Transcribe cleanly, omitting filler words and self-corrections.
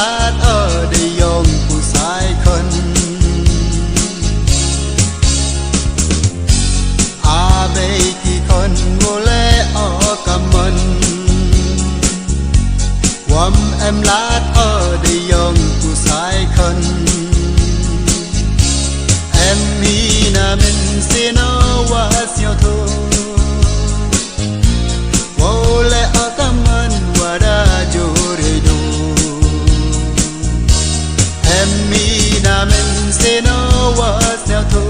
lát ở đây yongผู้ชายคนอาเบที่คนโงเลออกำมันวำem lát ở đây yongผู้ชายคนem mi na min se no wa sio tho wo le akaman wa da jore do em mi na min se no wa sio tho